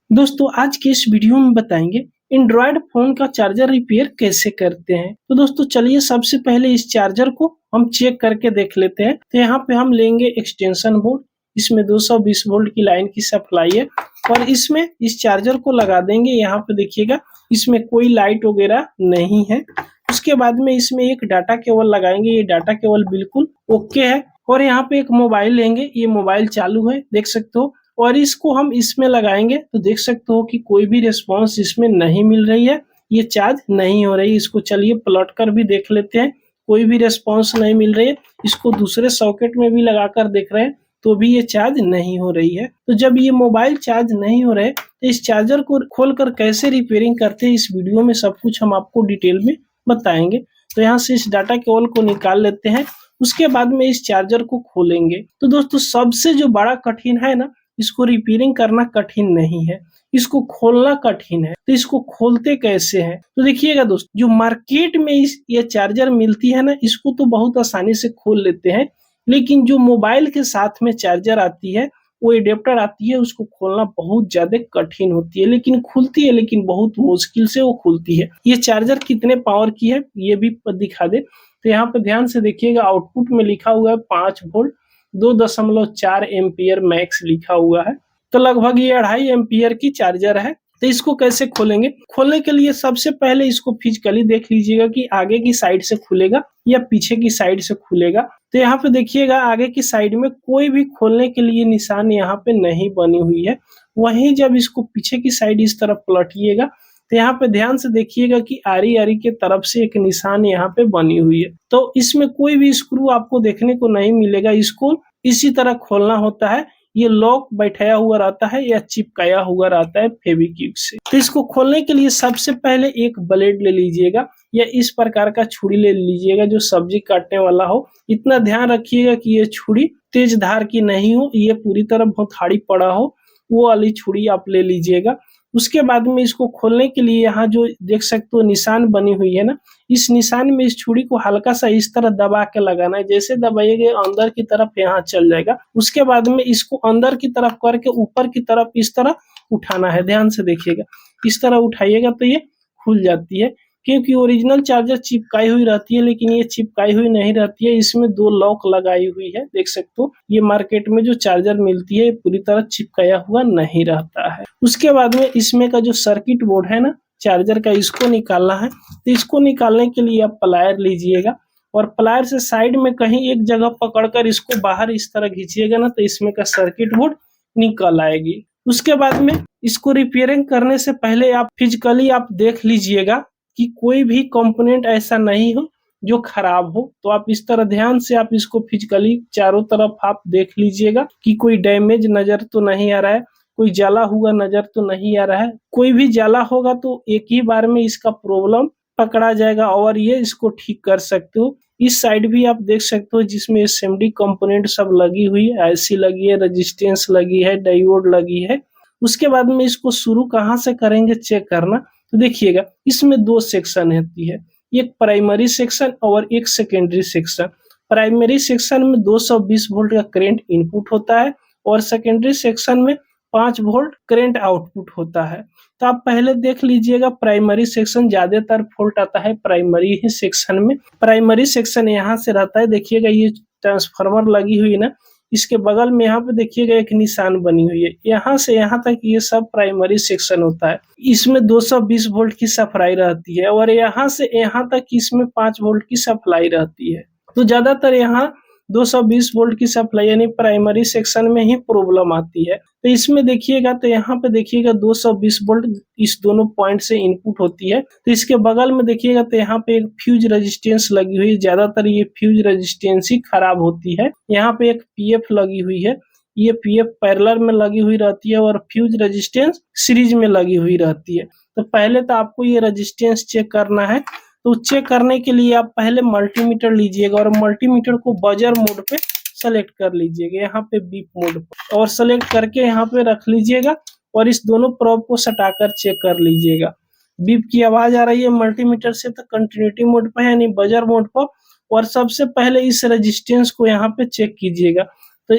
दोस्तों आज के इस वीडियो में बताएंगे एंड्रॉयड फोन का चार्जर रिपेयर कैसे करते हैं। तो दोस्तों चलिए सबसे पहले इस चार्जर को हम चेक करके देख लेते हैं। तो यहाँ पे हम लेंगे एक्सटेंशन बोर्ड, इसमें 220 वोल्ट की लाइन की सप्लाई है और इसमें इस चार्जर को लगा देंगे। यहाँ पे देखिएगा इसमें कोई लाइट वगैरह नहीं है। उसके बाद में इसमें एक डाटा केबल लगाएंगे, ये डाटा केबल बिल्कुल ओके है। और यहाँ पे एक मोबाइल लेंगे, ये मोबाइल चालू है देख सकते हो। और इसको हम इसमें लगाएंगे तो देख सकते हो कि कोई भी रिस्पांस इसमें नहीं मिल रही है, ये चार्ज नहीं हो रही। इसको चलिए पलट कर भी देख लेते हैं, कोई भी रिस्पांस नहीं मिल रही है। इसको दूसरे सॉकेट में भी लगाकर देख रहे हैं तो भी ये चार्ज नहीं हो रही है। तो जब ये मोबाइल चार्ज नहीं हो रहे तो इस चार्जर को खोलकर कैसे रिपेयरिंग करते हैं इस वीडियो में सब कुछ हम आपको डिटेल में बताएंगे। तो यहाँ से इस डाटा केबल को निकाल लेते हैं, उसके बाद में इस चार्जर को खोलेंगे। तो दोस्तों सबसे जो बड़ा कठिन है ना, इसको रिपेयरिंग करना कठिन नहीं है, इसको खोलना कठिन है। तो इसको खोलते कैसे हैं तो देखिएगा दोस्तों, जो मार्केट में ये चार्जर मिलती है ना, इसको तो बहुत आसानी से खोल लेते हैं। लेकिन जो मोबाइल के साथ में चार्जर आती है, वो एडेप्टर आती है, उसको खोलना बहुत ज्यादा कठिन होती है। लेकिन खुलती है, लेकिन बहुत मुश्किल से वो खुलती है। ये चार्जर कितने पावर की है ये भी दिखा दे। तो यहाँ पे ध्यान से देखिएगा, आउटपुट में लिखा हुआ है 5 वोल्ट 2.4 एम्पियर मैक्स लिखा हुआ है। तो लगभग ये 2.5 एम्पियर की चार्जर है। तो इसको कैसे खोलेंगे? खोलने के लिए सबसे पहले इसको फिजिकली देख लीजिएगा कि आगे की साइड से खुलेगा या पीछे की साइड से खुलेगा। तो यहाँ पे देखिएगा आगे की साइड में कोई भी खोलने के लिए निशान यहाँ पे नहीं बनी हुई है। वहीं जब इसको पीछे की साइड इस तरफ पलटिएगा तो यहाँ पे ध्यान से देखिएगा कि आरी आरी के तरफ से एक निशान यहाँ पे बनी हुई है। तो इसमें कोई भी स्क्रू आपको देखने को नहीं मिलेगा। इसको इसी तरह खोलना होता है, ये लॉक बैठाया हुआ रहता है या चिपकाया हुआ रहता है फेविक्विक से। तो इसको खोलने के लिए सबसे पहले एक ब्लेड ले लीजिएगा या इस प्रकार का छुरी ले लीजिएगा जो सब्जी काटने वाला हो। इतना ध्यान रखिएगा कि ये छुरी तेज धार की नहीं हो, ये पूरी तरह भौथाड़ी पड़ा हो, वो वाली छुरी आप ले लीजिएगा। उसके बाद में इसको खोलने के लिए यहाँ जो देख सकते हो निशान बनी हुई है ना, इस निशान में इस छुरी को हल्का सा इस तरह दबा के लगाना है। जैसे दबाइएगा अंदर की तरफ यहाँ चल जाएगा। उसके बाद में इसको अंदर की तरफ करके ऊपर की तरफ इस तरह उठाना है। ध्यान से देखिएगा, इस तरह उठाइएगा तो ये खुल जाती है। क्योंकि ओरिजिनल चार्जर चिपकाई हुई रहती है, लेकिन ये चिपकाई हुई नहीं रहती है, इसमें 2 लॉक लगाई हुई है देख सकते हो। ये मार्केट में जो चार्जर मिलती है पूरी तरह चिपकाया हुआ नहीं रहता है। उसके बाद में इसमें का जो सर्किट बोर्ड है ना चार्जर का, इसको निकालना है। तो इसको निकालने के लिए आप प्लायर लीजिएगा और प्लायर से साइड में कहीं एक जगह पकड़कर इसको बाहर इस तरह खींचिएगा ना, तो इसमें का सर्किट बोर्ड निकल आएगी। उसके बाद में इसको रिपेयरिंग करने से पहले आप फिजिकली आप देख लीजिएगा कि कोई भी कंपोनेंट ऐसा नहीं हो जो खराब हो। तो आप इस तरह ध्यान से आप इसको फिजिकली चारों तरफ आप देख लीजिएगा कि कोई डैमेज नजर तो नहीं आ रहा है, कोई जला हुआ नजर तो नहीं आ रहा है। कोई भी जला होगा तो एक ही बार में इसका प्रॉब्लम पकड़ा जाएगा और ये इसको ठीक कर सकते हो। इस साइड भी आप देख सकते हो जिसमें एसएमडी कंपोनेंट सब लगी हुई है, आईसी लगी है, रेजिस्टेंस लगी है, डायोड लगी है। उसके बाद में इसको शुरू कहाँ से करेंगे चेक करना। तो देखिएगा इसमें 2 सेक्शन होती है, एक प्राइमरी सेक्शन और एक सेकेंडरी सेक्शन। प्राइमरी सेक्शन में 220 वोल्ट का करंट इनपुट होता है और सेकेंडरी सेक्शन में 5 वोल्ट करंट आउटपुट होता है। तो आप पहले देख लीजिएगा प्राइमरी सेक्शन, ज्यादातर फॉल्ट आता है प्राइमरी ही सेक्शन में। प्राइमरी सेक्शन यहाँ से रहता है, देखिएगा ये ट्रांसफार्मर लगी हुई है ना, इसके बगल में यहाँ पे देखिएगा एक निशान बनी हुई है। यहाँ से यहाँ तक ये सब प्राइमरी सेक्शन होता है। इसमें 220 वोल्ट की सप्लाई रहती है और यहाँ से यहाँ तक इसमें 5 वोल्ट की सप्लाई रहती है। तो ज्यादातर यहाँ 220 वोल्ट की सप्लाई यानी प्राइमरी सेक्शन में ही प्रॉब्लम आती है। तो इसमें देखिएगा तो यहाँ पे देखिएगा 220 वोल्ट इस दोनों पॉइंट से इनपुट होती है। तो इसके बगल में देखिएगा तो यहाँ पे एक फ्यूज रेजिस्टेंस लगी हुई है। ज्यादातर ये फ्यूज रेजिस्टेंस ही खराब होती है। यहाँ पे एक पीएफ लगी हुई है, ये पीएफ पैरेलल में लगी हुई रहती है और फ्यूज रेजिस्टेंस सीरीज में लगी हुई रहती है। तो पहले तो आपको ये रेजिस्टेंस चेक करना है। तो चेक करने के लिए आप पहले मल्टीमीटर लीजिएगा और मल्टीमीटर को बजर मोड पे सेलेक्ट कर लीजिएगा, यहाँ पे बीप मोड पे, और सेलेक्ट करके यहाँ पे रख लीजिएगा और इस दोनों प्रोब को सटाकर चेक कर लीजिएगा। बीप की आवाज आ रही है मल्टीमीटर से तो कंटिन्यूटी मोड पे यानी बजर मोड पर। और सबसे पहले इस रेजिस्टेंस को यहाँ पे चेक कीजिएगा। तो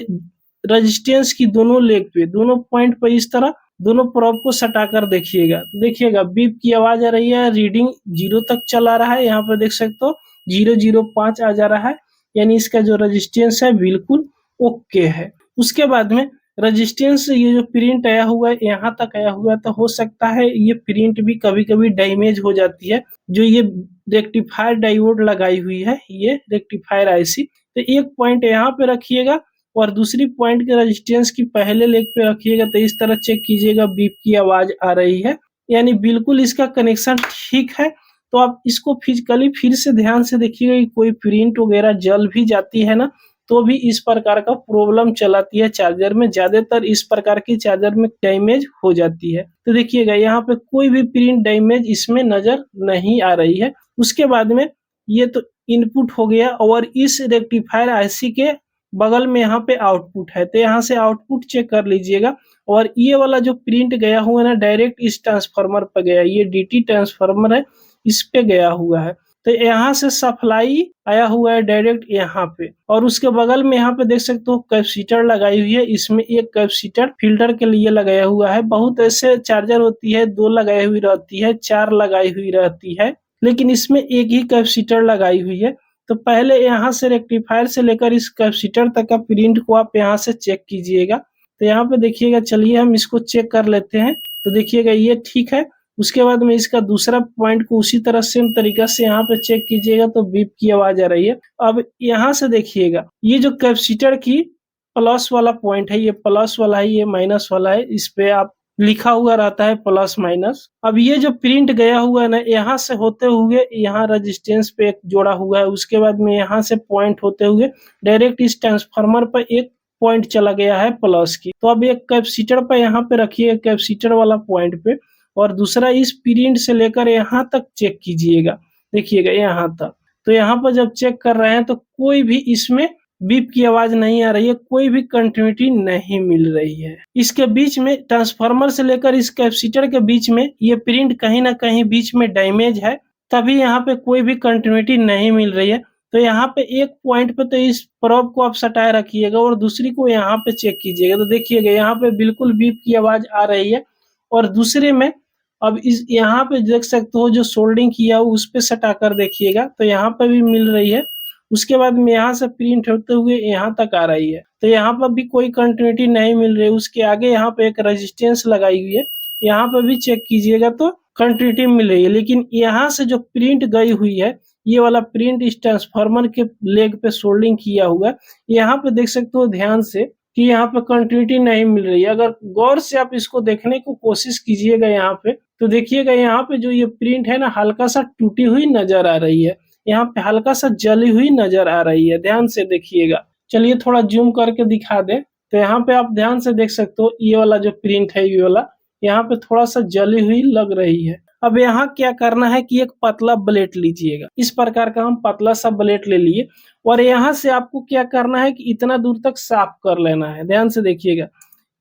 रेजिस्टेंस की दोनों लेग पे, दोनों पॉइंट पे इस तरह दोनों प्रोब को सटाकर देखिएगा, तो देखिएगा बीप की आवाज आ रही है, रीडिंग 0 तक चला रहा है, यहाँ पे देख सकते हो 005 आ जा रहा है, यानी इसका जो रेजिस्टेंस है बिल्कुल ओके है। उसके बाद में रेजिस्टेंस ये जो प्रिंट आया हुआ है यहाँ तक आया हुआ है, तो हो सकता है ये प्रिंट भी कभी कभी डैमेज हो जाती है। जो ये रेक्टिफायर डायोड लगाई हुई है, ये रेक्टिफायर आईसी, तो एक पॉइंट यहाँ पे रखिएगा और दूसरी पॉइंट के रेजिस्टेंस की पहले लेग पे रखिएगा, तो इस तरह चेक कीजिएगा बीप की आवाज आ रही है, यानी बिल्कुल इसका कनेक्शन ठीक है। तो आप इसको फिजिकली फिर से ध्यान से देखिएगा कि कोई प्रिंट वगैरह जल भी जाती है ना, तो भी इस प्रकार का प्रॉब्लम चलाती है चार्जर में, ज्यादातर इस प्रकार की चार्जर में डैमेज हो जाती है। तो देखिएगा यहाँ पे कोई भी प्रिंट डैमेज इसमें नजर नहीं आ रही है। उसके बाद में ये तो इनपुट हो गया और इस रेक्टिफायर आईसी के बगल में यहाँ पे आउटपुट है, तो यहाँ से आउटपुट चेक कर लीजिएगा। और ये वाला जो प्रिंट गया हुआ है ना, डायरेक्ट इस ट्रांसफार्मर पर गया, ये डीटी ट्रांसफार्मर है, इस पे गया हुआ है, तो यहाँ से सप्लाई आया हुआ है डायरेक्ट यहाँ पे। और उसके बगल में यहाँ पे देख सकते हो कैपेसिटर लगाई हुई है, इसमें एक कैपेसिटर फिल्टर के लिए लगाया हुआ है। बहुत ऐसे चार्जर होती है 2 लगाई हुई रहती है, 4 लगाई हुई रहती है, लेकिन इसमें एक ही कैपेसिटर लगाई हुई है। तो पहले यहाँ से रेक्टिफायर से लेकर इस कैपेसिटर तक का प्रिंट को आप यहाँ से चेक कीजिएगा। तो यहाँ पे देखिएगा, चलिए हम इसको चेक कर लेते हैं। तो देखिएगा ये ठीक है। उसके बाद में इसका दूसरा पॉइंट को उसी तरह सेम तरीका से यहाँ पे चेक कीजिएगा, तो बीप की आवाज आ रही है। अब यहाँ से देखिएगा, ये जो कैपेसिटर की प्लस वाला पॉइंट है, ये प्लस वाला है, ये माइनस वाला है, इस पे आप लिखा हुआ रहता है प्लस माइनस। अब ये जो प्रिंट गया हुआ है ना, यहाँ से होते हुए यहाँ रेजिस्टेंस पे एक जोड़ा हुआ है, उसके बाद में यहाँ से पॉइंट होते हुए डायरेक्ट इस ट्रांसफार्मर पर एक पॉइंट चला गया है प्लस की। तो अब एक कैपेसिटर पे यहाँ पे रखिए, कैपेसिटर वाला पॉइंट पे, और दूसरा इस प्रिंट से लेकर यहाँ तक चेक कीजिएगा, देखिएगा यहाँ तक। तो यहाँ पर जब चेक कर रहे हैं तो कोई भी इसमें बीप की आवाज नहीं आ रही है, कोई भी कंटिन्यूटी नहीं मिल रही है। इसके बीच में ट्रांसफार्मर से लेकर इस कैपेसिटर के बीच में ये प्रिंट कहीं ना कहीं बीच में डैमेज है, तभी यहाँ पे कोई भी कंटिन्यूटी नहीं मिल रही है। तो यहाँ पे एक पॉइंट पे तो इस प्रोब को आप सटाए रखिएगा और दूसरी को यहाँ पे चेक कीजिएगा, तो देखिएगा यहाँ पे बिल्कुल बीप की आवाज आ रही है। और दूसरे में अब इस यहाँ पे देख सकते हो जो सोल्डिंग किया हो उस पे सटा कर देखिएगा, तो यहाँ पे भी मिल रही है। उसके बाद में यहाँ से प्रिंट होते हुए यहाँ तक आ रही है, तो यहाँ पर भी कोई कंटिन्यूटी नहीं मिल रही है। उसके आगे यहाँ पे एक रेजिस्टेंस लगाई हुई है, यहाँ पे भी चेक कीजिएगा तो कंटिन्यूटी मिल रही है। लेकिन यहाँ से जो प्रिंट गई हुई है, ये वाला प्रिंट इस ट्रांसफार्मर के लेग पे सोल्डिंग किया हुआ है, यहाँ पे देख सकते हो ध्यान से कि यहाँ पे कंटिन्यूटी नहीं मिल रही है। अगर गौर से आप इसको देखने को कोशिश कीजिएगा यहाँ पे, तो देखिएगा यहाँ पे जो ये प्रिंट है ना, हल्का सा टूटी हुई नजर आ रही है, यहाँ पे हल्का सा जली हुई नजर आ रही है, ध्यान से देखिएगा। चलिए थोड़ा जूम करके दिखा दे, तो यहाँ पे आप ध्यान से देख सकते हो ये वाला जो प्रिंट है, ये वाला यहाँ पे थोड़ा सा जली हुई लग रही है। अब यहाँ क्या करना है कि एक पतला ब्लेड लीजिएगा, इस प्रकार का हम पतला सा ब्लेड ले लिए, और यहाँ से आपको क्या करना है कि इतना दूर तक साफ कर लेना है। ध्यान से देखिएगा,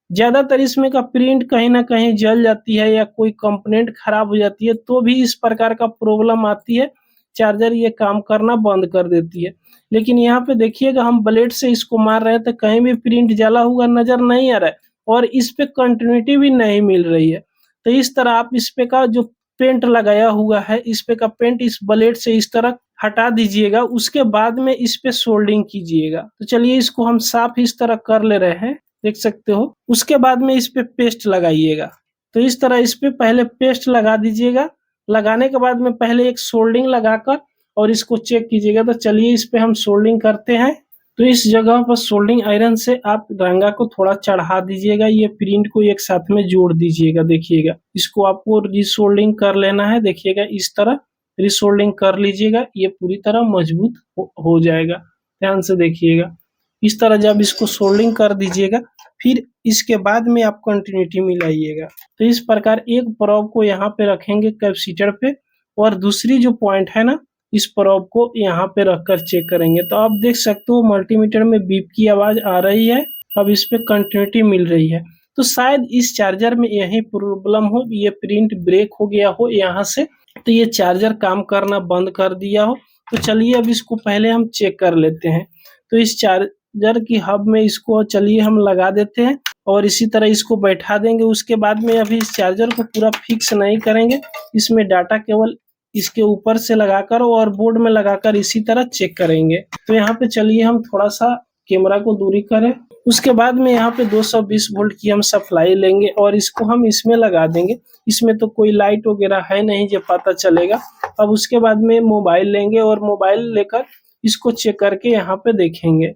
ज्यादातर इसमें का प्रिंट कहीं ना कहीं जल जाती है या कोई कंपोनेंट खराब हो जाती है, तो भी इस प्रकार का प्रॉब्लम आती है, चार्जर ये काम करना बंद कर देती है। लेकिन यहाँ पे देखिएगा, हम ब्लेड से इसको मार रहे हैं तो कहीं भी प्रिंट जला हुआ नजर नहीं आ रहा है और इस पे कंटिन्यूटी भी नहीं मिल रही है। तो इस तरह आप इस पे का जो पेंट लगाया हुआ है, इस पे का पेंट इस ब्लेड से इस तरह हटा दीजिएगा, उसके बाद में इस पे सोल्डिंग कीजिएगा। तो चलिए इसको हम साफ इस तरह कर ले रहे हैं, देख सकते हो। उसके बाद में इस पे पेस्ट लगाइएगा, तो इस तरह इस पे पहले पेस्ट लगा दीजिएगा। लगाने के बाद में पहले एक सोल्डिंग लगाकर और इसको चेक कीजिएगा। तो चलिए इस पे हम सोल्डिंग करते हैं। तो इस जगह पर सोल्डिंग आयरन से आप रंगा को थोड़ा चढ़ा दीजिएगा, ये प्रिंट को एक साथ में जोड़ दीजिएगा। देखिएगा इसको आपको रिसोल्डिंग कर लेना है, देखिएगा इस तरह रिसोल्डिंग कर लीजिएगा, ये पूरी तरह मजबूत हो जाएगा। ध्यान से देखिएगा, इस तरह जब इसको सोल्डिंग कर दीजिएगा, फिर इसके बाद में आप कंटिन्यूटी मिलाइएगा। तो इस प्रकार एक प्रोब को यहाँ पे रखेंगे कैपेसिटर पे, और दूसरी जो पॉइंट है ना, इस प्रोब को यहाँ पे रखकर चेक करेंगे। तो आप देख सकते हो मल्टीमीटर में बीप की आवाज आ रही है, अब इस पे कंटिन्यूटी मिल रही है। तो शायद इस चार्जर में यही प्रॉब्लम हो, ये प्रिंट ब्रेक हो गया हो यहाँ से, तो ये चार्जर काम करना बंद कर दिया हो। तो चलिए अब इसको पहले हम चेक कर लेते हैं। तो इस चार्जर की हब में इसको चलिए हम लगा देते हैं और इसी तरह इसको बैठा देंगे। उसके बाद में अभी इस चार्जर को पूरा फिक्स नहीं करेंगे, इसमें डाटा केवल इसके ऊपर से लगाकर और बोर्ड में लगाकर इसी तरह चेक करेंगे। तो यहाँ पे चलिए हम थोड़ा सा कैमरा को दूरी करें। उसके बाद में यहाँ पे 220 वोल्ट की हम सप्लाई लेंगे और इसको हम इसमें लगा देंगे। इसमें तो कोई लाइट वगैरह है नहीं जो पता चलेगा। अब उसके बाद में मोबाइल लेंगे और मोबाइल लेकर इसको चेक करके यहाँ पे देखेंगे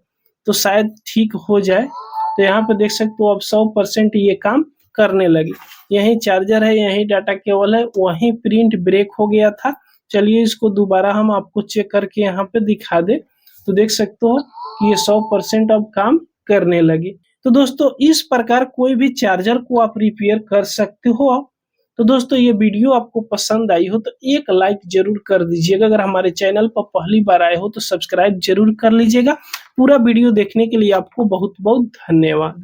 तो शायद ठीक हो जाए। तो यहाँ पे देख सकते हो अब 100% ये काम करने लगी। यही चार्जर है, यही डाटा केबल है, वहीं प्रिंट ब्रेक हो गया था। चलिए इसको दोबारा हम आपको चेक करके यहाँ पे दिखा दे। तो देख सकते हो कि ये 100% अब काम करने लगी। तो दोस्तों इस प्रकार कोई भी चार्जर को आप रिपेयर कर सकते हो। तो दोस्तों ये वीडियो आपको पसंद आई हो तो एक लाइक जरूर कर दीजिएगा। अगर हमारे चैनल पर पहली बार आए हो तो सब्सक्राइब जरूर कर लीजिएगा। पूरा वीडियो देखने के लिए आपको बहुत बहुत धन्यवाद।